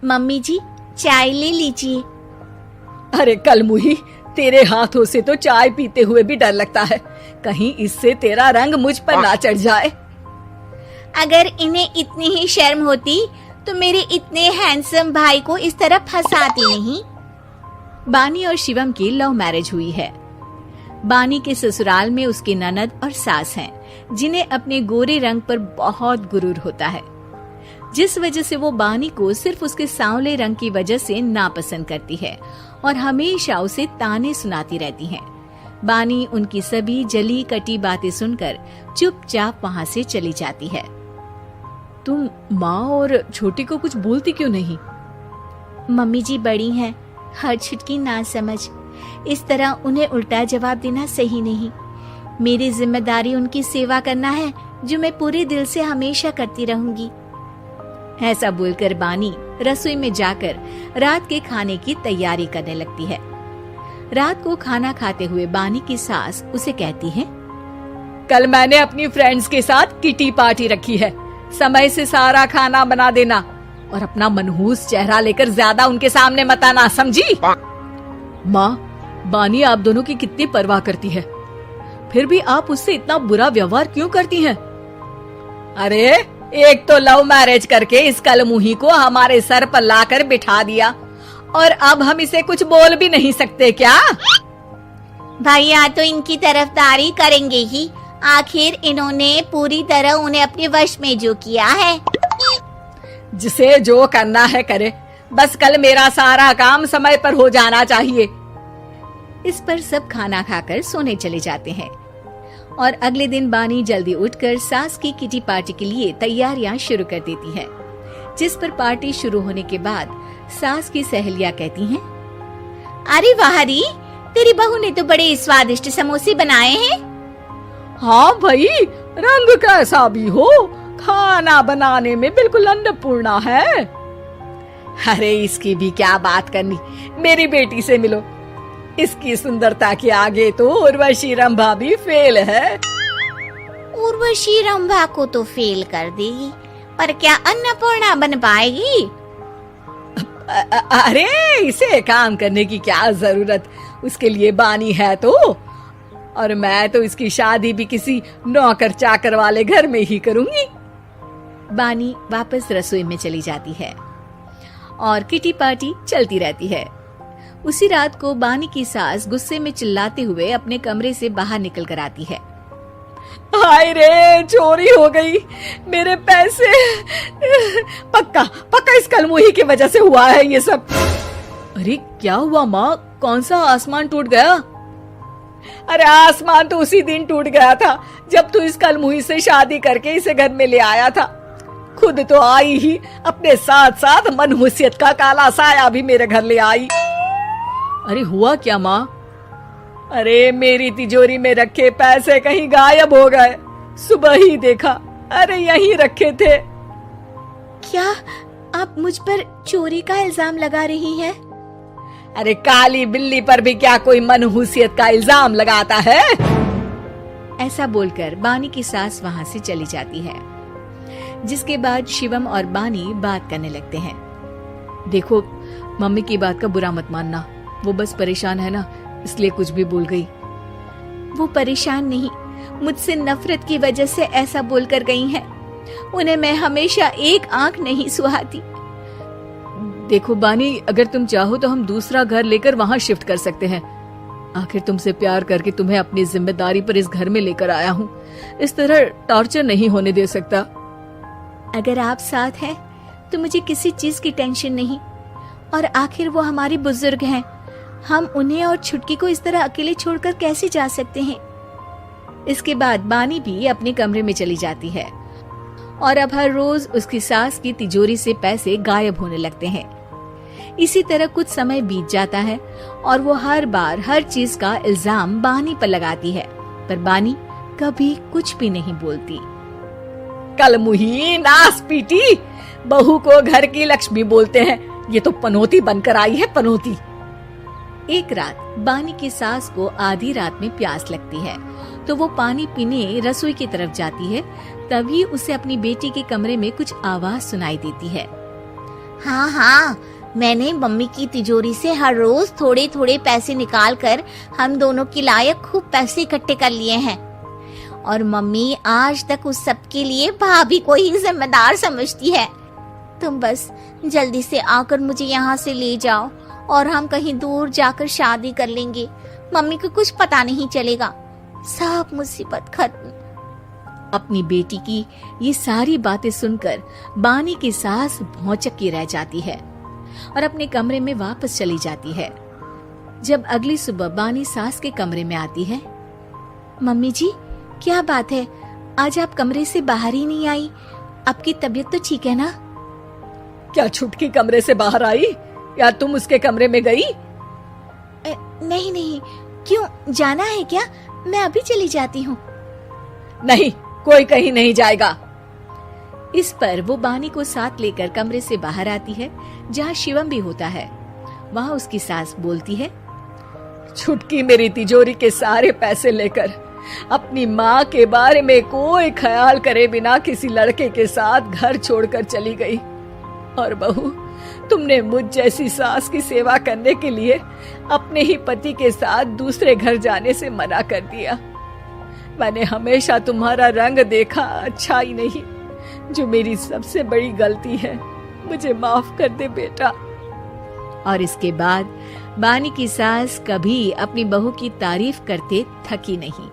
Mummy जी, चाय ले लीजिए। अरे कलमुही, तेरे हाथों से तो चाय पीते हुए भी डर लगता है, कहीं इससे तेरा रंग मुझ पर ना चढ़ जाए। अगर इन्हें इतनी ही शर्म होती तो मेरे इतने हैंडसम भाई को इस तरह फंसाती नहीं। बानी और शिवम की लव मैरिज हुई है। बानी के ससुराल में उसकी ननद और सास हैं, जिन्हें अपने गोरे रंग पर बहुत गुरूर होता है, जिस वजह से वो बानी को सिर्फ उसके सांवले रंग की वजह से नापसंद करती है और हमेशा उसे ताने सुनाती रहती हैं। बानी उनकी सभी जली कटी बातें सुनकर चुपचाप वहाँ से चली जाती है। तुम माँ और छोटी को कुछ बोलती क्यों नहीं? मम्मी जी बड़ी हैं, हर छुटकी ना समझ, इस तरह उन्हें उल्टा जवाब देना सही नहीं। मेरी जिम्मेदारी उनकी सेवा करना है, जो मैं पूरे दिल से हमेशा करती रहूंगी। ऐसा बोलकर बानी रसोई में जाकर रात के खाने की तैयारी करने लगती है। रात को खाना खाते हुए बानी की सास उसे कहती है, कल मैंने अपनी फ्रेंड्स के साथ किटी पार्टी रखी है, समय से सारा खाना बना देना और अपना मनहूस चेहरा लेकर ज्यादा उनके सामने मत आना, समझी? माँ, बानी आप दोनों की कितनी परवाह करती है, फिर भी आप उससे इतना बुरा व्यवहार क्यों करती हैं? अरे एक तो लव मैरिज करके इस कलमुही को हमारे सर पर लाकर बिठा दिया और अब हम इसे कुछ बोल भी नहीं सकते क्या? भैया तो इनकी तरफदारी करेंगे ही, आखिर इन्होंने पूरी तरह उन्हें अपने वश में जो किया है। जिसे जो करना है करे, बस कल मेरा सारा काम समय पर हो जाना चाहिए। इस पर सब खाना खाकर सोने चले जाते हैं और अगले दिन बानी जल्दी उठकर सास की किटी पार्टी के लिए तैयारियां शुरू कर देती है, जिस पर पार्टी शुरू होने के बाद सास की सहेलियां कहती हैं, अरे वाह री, तेरी बहू ने तो बड़े स्वादिष्ट समोसे बनाए हैं। हाँ भाई, रंग कैसा भी हो, खाना बनाने में बिल्कुल अन्नपूर्णा है। अरे इसकी भी क्या बात करनी, मेरी बेटी से मिलो, इसकी सुंदरता के आगे तो उर्वशी रंभा भी फेल है। उर्वशी रंभा को तो फेल कर देगी, पर क्या अन्नपूर्णा बन पाएगी? अरे इसे काम करने की क्या जरूरत, उसके लिए बानी है तो, और मैं तो इसकी शादी भी किसी नौकर चाकर वाले घर में ही करूंगी। बानी वापस रसोई में चली जाती है और किटी पार्टी चलती रहती है। उसी रात को बानी की सास गुस्से में चिल्लाते हुए अपने कमरे से बाहर निकल कर आती है। हाय रे, चोरी हो गई, मेरे पैसे, पक्का इस कलमुही की वजह से हुआ है ये सब। अरे क्या हुआ माँ, कौन सा आसमान टूट गया? अरे आसमान तो उसी दिन टूट गया था जब तू इस कलमुही से शादी करके इसे घर में ले आया था। खुद तो आई ही, अपने साथ साथ मनहूसियत का काला साया भी मेरे घर ले आई। अरे हुआ क्या माँ? अरे मेरी तिजोरी में रखे पैसे कहीं गायब हो गए, सुबह ही देखा, अरे यहीं रखे थे। क्या आप मुझ पर चोरी का इल्जाम लगा रही हैं? अरे काली बिल्ली पर भी क्या कोई मनहूसियत का इल्जाम लगाता है? ऐसा बोलकर बानी की सास वहाँ से चली जाती है, जिसके बाद शिवम और बानी बात करने लगते हैं। देखो, मम्मी की बात का बुरा मत मानना, वो बस परेशान है ना, इसलिए कुछ भी बोल गई। वो परेशान नहीं, मुझसे नफरत की वजह से ऐसा बोलकर गई हैं। उन्हें मैं हमेशा एक आंख नहीं सुहाती। देखो बानी, अगर तुम चाहो तो हम दूसरा घर लेकर वहाँ शिफ्ट कर सकते हैं। आखिर तुमसे प्यार करके तुम्हें अपनी जिम्मेदारी पर इस घर में लेकर आया हूँ, इस तरह टॉर्चर नहीं होने दे सकता। अगर आप साथ हैं तो मुझे किसी चीज की टेंशन नहीं, और आखिर वो हमारी बुजुर्ग हैं, हम उन्हें और छुटकी को इस तरह अकेले छोड़कर कैसे जा सकते हैं? इसके बाद बानी भी अपने कमरे में चली जाती है और अब हर रोज उसकी सास की तिजोरी से पैसे गायब होने लगते हैं। इसी तरह कुछ समय बीत जाता है और वो हर बार हर चीज का इल्जाम बानी पर लगाती है, पर बानी कभी कुछ भी नहीं बोलती। कलमुही नास पीटी, बहू को घर की लक्ष्मी बोलते हैं, ये तो पनौती बनकर आई है, पनौती। एक रात बानी की सास को आधी रात में प्यास लगती है, तो वो पानी पीने रसोई की तरफ जाती है। तभी उसे अपनी बेटी के कमरे में कुछ आवाज सुनाई देती है। हाँ हाँ, मैंने मम्मी की तिजोरी से हर रोज थोड़े थोड़े पैसे निकाल कर हम दोनों के लायक खूब पैसे इकट्ठे कर लिए हैं। और मम्मी आज तक उस सब के लिए भाभी को ही जिम्मेदार समझती है। तुम बस जल्दी से आकर मुझे यहाँ से ले जाओ और हम कहीं दूर जाकर शादी कर लेंगे। मम्मी को कुछ पता नहीं चलेगा, सब मुसीबत खत्म। अपनी बेटी की ये सारी बातें सुनकर बानी की सास भौचक्की रह जाती है और अपने कमरे में वापस चली जाती है। जब अगली सुबह बानी सास के कमरे में आती है, मम्मी जी, क्या बात है, आज आप कमरे से बाहर ही नहीं आई? आपकी तबीयत तो ठीक है ना? क्या छुटकी कमरे से बाहर आई या तुम उसके कमरे में गई? नहीं नहीं, क्यों, जाना है क्या? मैं अभी चली जाती हूँ। नहीं, कोई कहीं नहीं जाएगा। इस पर वो बानी को साथ लेकर कमरे से बाहर आती है, जहाँ शिवम भी होता है। वहाँ उसकी सास बोलती है, छुटकी मेरी तिजोरी के सारे पैसे लेकर अपनी माँ के बारे में कोई ख्याल करे बिना किसी लड़के के साथ घर छोड़कर चली गई। और बहू, तुमने मुझ जैसी सास की सेवा करने के लिए अपने ही पति के साथ दूसरे घर जाने से मना कर दिया। मैंने हमेशा तुम्हारा रंग देखा अच्छा ही नहीं, जो मेरी सबसे बड़ी गलती है। मुझे माफ कर दे बेटा। और इसके बाद बानी की सास कभी अपनी बहू की तारीफ करते थकी नहीं।